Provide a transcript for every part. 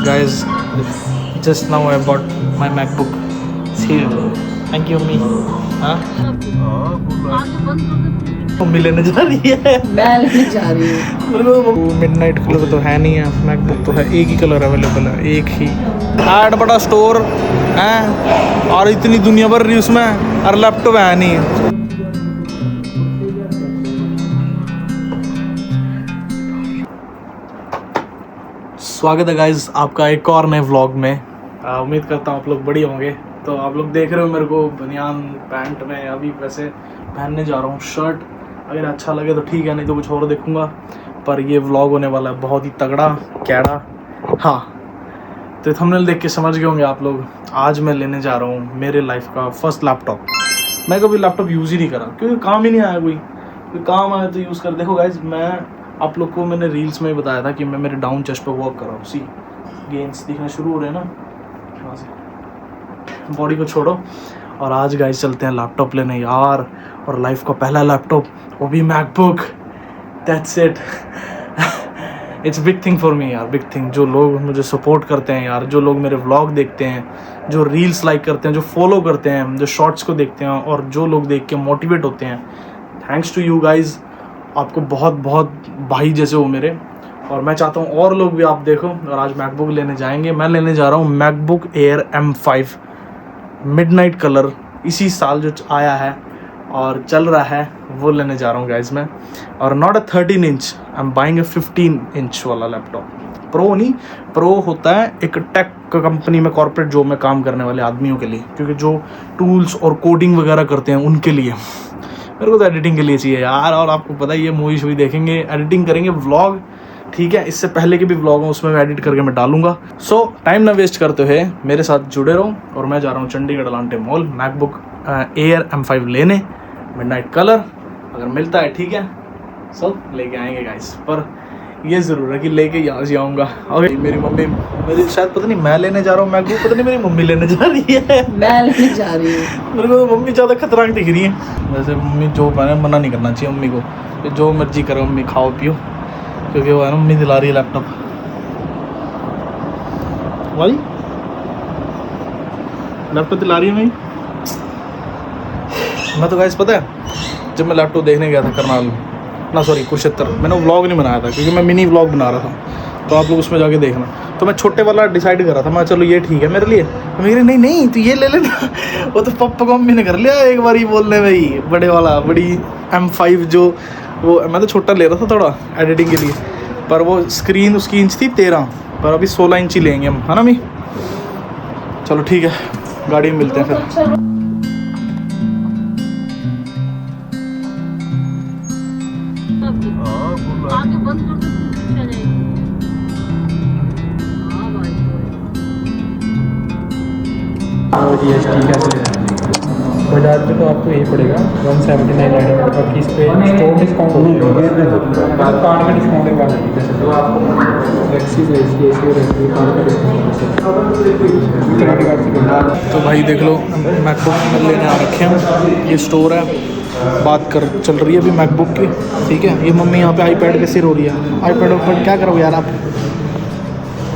guys, just now I bought my MacBook. See, thank you me. हाँ mummy लेने जा रही है, मैं लेने जा रही हूँ। मिडनाइट कलर तो है नहीं है, मैकबुक तो है, एक ही कलर अवेलेबल है, एक ही। ऐड बड़ा स्टोर है और इतनी दुनिया भर रही उसमें, और लैपटॉप है नहीं। स्वागत है गाइज आपका एक और नए व्लॉग में। उम्मीद करता हूँ आप लोग बढ़िया होंगे। तो आप लोग देख रहे हो मेरे को बनियान पैंट में, अभी वैसे पहनने जा रहा हूँ शर्ट। अगर अच्छा लगे तो ठीक है, नहीं तो कुछ और देखूँगा। पर ये व्लॉग होने वाला है बहुत ही तगड़ा कैड़ा। हाँ, तो थंबनेल देख के समझ गए होंगे आप लोग। आज मैं लेने जा रहा हूँ मेरे लाइफ का फर्स्ट लैपटॉप। मैं कभी लैपटॉप यूज़ ही नहीं करा, क्योंकि काम ही नहीं आया। कोई काम आया तो यूज़ कर। देखो गाइज, मैं आप लोग को मैंने रील्स में ही बताया था कि मैं मेरे डाउन चेस्ट पे वर्क कर रहा हूँ। सी गेंस दिखना शुरू हो रहे हैं ना वहाँ से, बॉडी को छोड़ो। और आज गाइस चलते हैं लैपटॉप लेने यार, और लाइफ का पहला लैपटॉप, वो भी MacBook. That's it. It's big thing for me यार, बिग थिंग। जो लोग मुझे सपोर्ट करते हैं यार, जो लोग मेरे व्लॉग देखते हैं, जो रील्स लाइक करते हैं, जो फॉलो करते हैं, जो शॉर्ट्स को देखते हैं, और जो लोग देख के मोटिवेट होते हैं, थैंक्स टू यू गाइज। आपको बहुत बहुत भाई जैसे हो मेरे, और मैं चाहता हूँ और लोग भी आप देखो। और आज मैकबुक लेने जाएंगे। मैं लेने जा रहा हूँ MacBook Air M5 midnight colour, इसी साल जो आया है और चल रहा है, वो लेने जा रहा हूँ गाइज मैं। और not a 13 inch, I am buying a 15 inch वाला लैपटॉप। प्रो नहीं, प्रो होता है एक टेक कंपनी में, कॉर्पोरेट जॉब में काम करने वाले आदमियों के लिए, क्योंकि जो टूल्स और कोडिंग वगैरह करते हैं उनके लिए। मेरे को तो एडिटिंग के लिए चाहिए यार, और आपको पता ही है मूवी शूवी देखेंगे, एडिटिंग करेंगे, व्लॉग, ठीक है। इससे पहले के भी व्लॉग हैं, उसमें मैं एडिट करके मैं डालूंगा। सो टाइम ना वेस्ट करते हुए मेरे साथ जुड़े रहो। और मैं जा रहा हूँ Chandigarh Elante mall MacBook Air M5 लेने, मिडनाइट कलर। अगर मिलता है ठीक है, सो लेके आएंगे गाइस। पर ये ज़रूर है कि लेके यहाँ से आऊँगा। और मेरी मम्मी, मेरी शायद पता नहीं मैं लेने जा रहा हूँ मैकबुक, पता नहीं मेरी मम्मी लेने जा रही है। मैं लेने जा रही हूँ। मेरे को तो मम्मी ज़्यादा खतरनाक दिख रही है। वैसे मम्मी जो बने, मना नहीं करना चाहिए मम्मी को, जो मर्जी करो मम्मी, खाओ पियो, क्योंकि वो है ना मम्मी दिला रही है लैपटॉप। भाई लैपटॉप दिला रही है भाई। मैं तो गाइस पता है, जब मैं लैपटॉप देखने गया था करनाल ना, सॉरी कुरुक्षेत्र, मैंने व्लॉग नहीं बनाया था क्योंकि मैं मिनी व्लॉग बना रहा था, तो आप लोग उसमें जाके देखना। तो मैं छोटे वाला डिसाइड कर रहा था, मैं चलो ये ठीक है मेरे लिए। तो मेरे नहीं नहीं तो ये ले लेना। वो तो पप्पा को मम्मी ने कर लिया एक बार ही बोलने में ही, बड़े वाला, बड़ी M5 जो, वो मैं तो छोटा ले रहा था थोड़ा एडिटिंग के लिए, पर वो स्क्रीन उसकी इंच थी 13, पर अभी 16 इंच ही लेंगे हम, है ना मी। चलो ठीक है, गाड़ी में मिलते हैं फिर। आगे बंद कर दो, चल जाएगी। हाँ भाई, GST कैसे बजाज पे तो आपको यही पड़ेगा 179 बाकी इस पे स्टोर डिस्काउंट कार्ड में डिस्काउंट है वाला, जैसे तो आपको एक्सिस रहती है, इसलिए रहती है कार्ड का डिस्काउंट। तो भाई देख लो, मैकबुक लेने आ रखे हैं, ये स्टोर है, बात कर चल रही है अभी मैकबुक की, ठीक है। ये मम्मी यहाँ पे आईपैड पे सिर हो रही है। आईपैड पर क्या करोगे यार आप,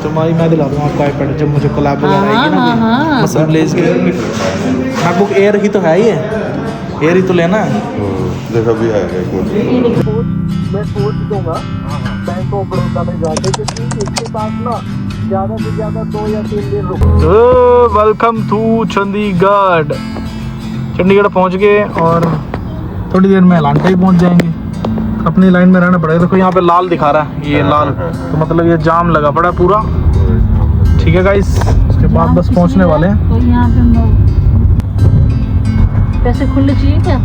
तुम्हारी मैं दिला दूँ आपको आईपैड, जब मुझे कोलैब वगैरह आएगी ना मसल ब्लेज की। मैकबुक एयर ही तो है, ये एयर ही तो लेना है। देखो भी है मैं सोच दूंगा बैंक ऑफ बड़ौदा में जाके, क्योंकि इसके पास ना ज़्यादा से ज़्यादा 2 या 3 दिन रुको। Welcome to Chandigarh. चंडीगढ़ पहुँच गए और थोड़ी देर में अलांटे ही पहुँच जाएंगे। अपनी लाइन में रहना पड़ेगा। देखो यहाँ पे लाल दिखा रहा है, ये लाल, तो मतलब ये जाम लगा पड़ा है पूरा, ठीक है गाइस। उसके बाद बस पहुँचने वाले हैं। तो यहाँ पे पैसे खुले चाहिए क्या?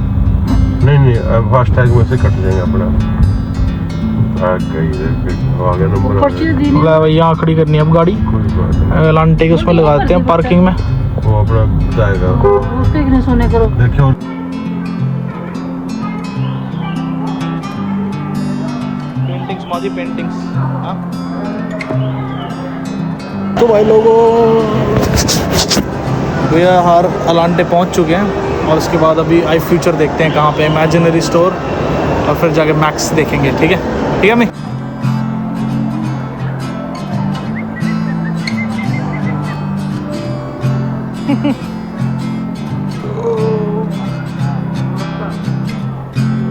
नहीं फास्टैग में से कट जाएंगे अपना। आगे नंबर पर्ची देनी भाई, यहाँ खड़ी करनी है अब गाड़ी, लांटे के उसमें लगा देते हैं पार्किंग में, वो अपना जाएगा। उसके कितने सोने करो। देखियो पेंटिंग्स माजी पेंटिंग्स। हाँ तो भाई लोगों, भैया हार अलांटे पहुंच चुके हैं, और उसके बाद अभी आई फ्यूचर देखते हैं कहाँ पे, इमेजिनरी स्टोर, और फिर जाके मैक्स देखेंगे, ठीक है मैं।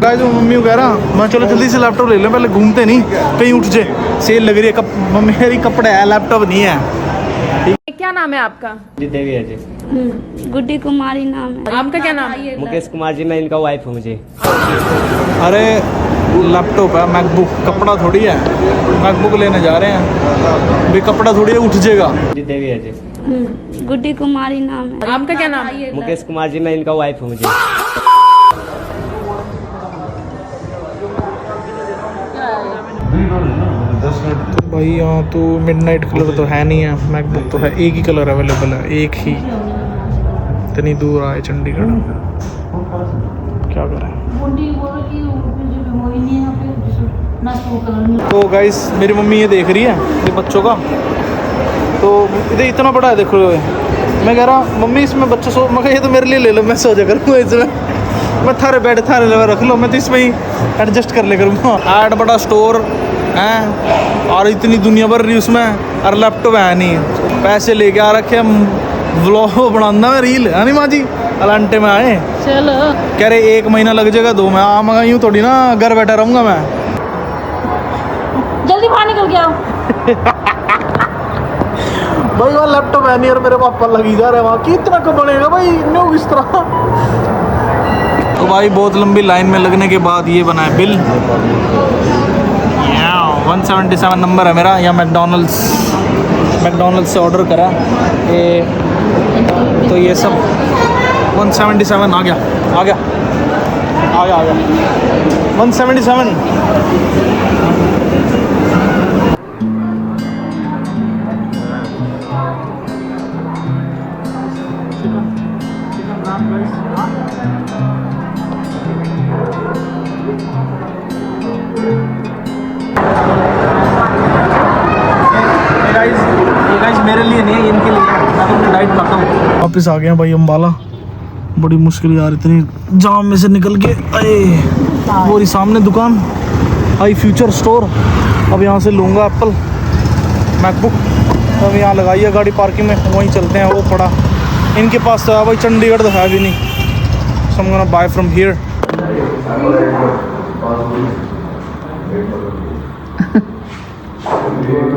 गाइस मम्मी को कह रहा मैं चलो जल्दी से लैपटॉप ले लें, पहले घूमते नहीं कहीं उठ जाए, सेल लग रही है। मम्मी मेरी कपड़े है, लैपटॉप नहीं है। क्या नाम है आपका? देवी है जी। गुड्डी कुमारी नाम है। आपका क्या नाम है? मुकेश कुमार जी, मैं इनका वाइफ हूँ जी। अरे लैपटॉप है, मैकबुक, कपड़ा थोड़ी है। मैकबुक लेने जा रहे हैं, भी कपड़ा थोड़ी है, उठ जाएगा। देवी है जी। गुड्डी कुमारी नाम है। आपका क्या नाम है? मुकेश कुमार जी, मैं इनका वाइफ हूँ जी। तो भाई यहाँ तो मिडनाइट कलर तो है नहीं है, मैकबुक तो है, एक ही कलर अवेलेबल है, एक ही। इतनी दूर आए चंडीगढ़, क्या करें। तो गाइस मेरी मम्मी ये देख रही है ये बच्चों का, तो इधर इतना बड़ा है देखो। मैं कह रहा मम्मी इसमें बच्चे सो, मैं कहा ये तो मेरे लिए ले लो, मैं सो जा करूँगा इसमें, मैं थारे बेड थारे लेवल रख लो, मैं तो इसमें ही एडजस्ट कर ले करूँगा। ऐड बड़ा स्टोर है और इतनी दुनिया भर रही उसमें, और लैपटॉप है नहीं, पैसे लेके आ रखे हम, व्लॉग बनाना है, रील है नहीं माँ जी, अलांटे में आए। चलो कह रहे 1 महीना लग जाएगा 2 में, आ मगर यूँ थोड़ी ना घर बैठा रहूँगा मैं। जल्दी बाहर निकल के आओ। भाई वहाँ लैपटॉप है नहीं और मेरे पापा लगी जा रहे, वहाँ कितना का बनेगा भाई न्यू किस तरह। तो भाई बहुत लंबी लाइन में लगने के बाद ये बना है बिल। 177 नंबर है मेरा, या मैकडोनल्ड्स से ऑर्डर करा ये, तो ये सब 177 आ गया 177। मेरे लिए नहीं है, इनके लिए मैं तो डाइट खाता हूँ। वापस आ गए हैं भाई अम्बाला, बड़ी मुश्किल यार, इतनी जाम में से निकल के आए। वो रही सामने दुकान आई फ्यूचर स्टोर, अब यहाँ से लूँगा एप्पल मैकबुक, तो अब यहाँ लगाई है गाड़ी पार्किंग में, वहीं चलते हैं। वो पड़ा इनके पास तो है भाई, चंडीगढ़ तो है भी नहीं, so I am gonna buy from here.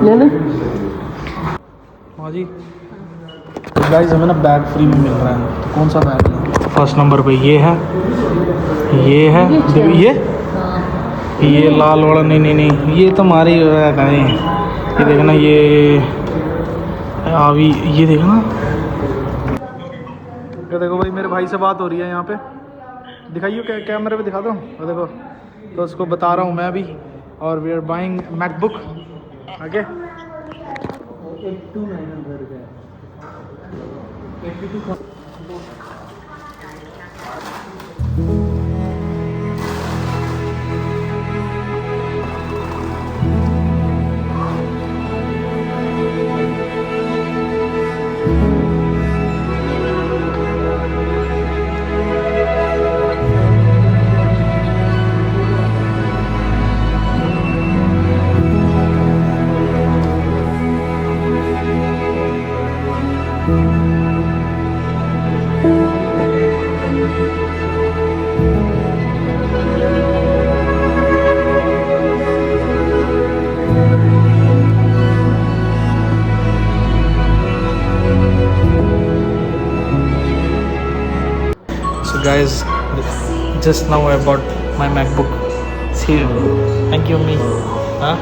ले ले। हाँ जी गाइस, हमें ना बैग फ्री में मिल रहा है, तो कौन सा बैग है? फर्स्ट नंबर पे ये है देखो, ये लाल वाला, नहीं ये तो हमारी है, ये देखना, ये अभी ये देखना, ये देखो भाई मेरे भाई से बात हो रही है यहाँ पे, दिखाइए कैमरे पे दिखा दो, देखो तो उसको बता रहा हूँ मैं अभी, और वी आर बाइंग मैकबुक आगे। Guys, just now I bought my MacBook. See, thank you me. हाँ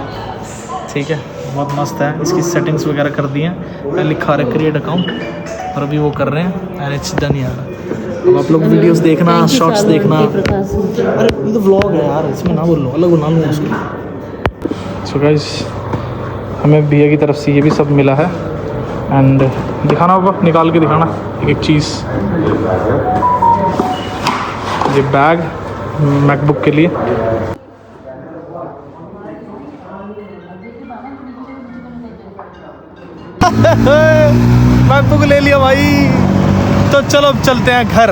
ठीक है, बहुत मस्त है। इसकी सेटिंग्स वगैरह कर दी हैं, पहले लिखा रहा है क्रिएट अकाउंट, और अभी वो कर रहे हैं एंड इट्स डन यार। अब आप लोग वीडियोस देखना, शॉर्ट्स देखना। अरे ये तो व्लॉग है यार, इसमें ना बोलो, अलग बना लूँ उसको। सो गाइस, हमें भैया की तरफ से ये भी सब मिला है, एंड दिखाना पापा, निकाल के दिखाना एक चीज़। ये बैग मैकबुक के लिए, मैकबुक ले लिया भाई। तो चलो अब चलते हैं घर।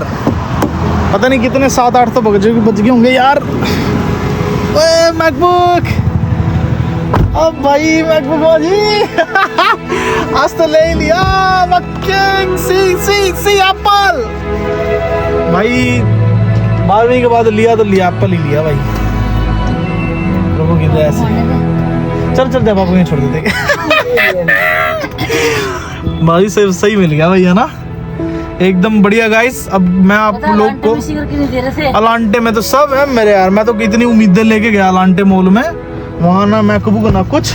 पता नहीं कितने 7-8 तो बज गए होंगे यार। ओए मैकबुक अब भाई मैकबुक जी आज तो ले ही लिया मक्किंग सी एप्पल भाई। 12वीं के बाद लिया तो लिया एप्पल ही लिया भाई। लोगों की तो ऐसे चल चल बाबू को छोड़ देते भाई सही मिल गया भाई है ना एकदम बढ़िया गाइस। अब मैं आप लोग को अलांटे में तो सब है मेरे यार। मैं तो कितनी उम्मीदें लेके गया अलांटे मॉल में, वहाँ ना मैकबुक ना कुछ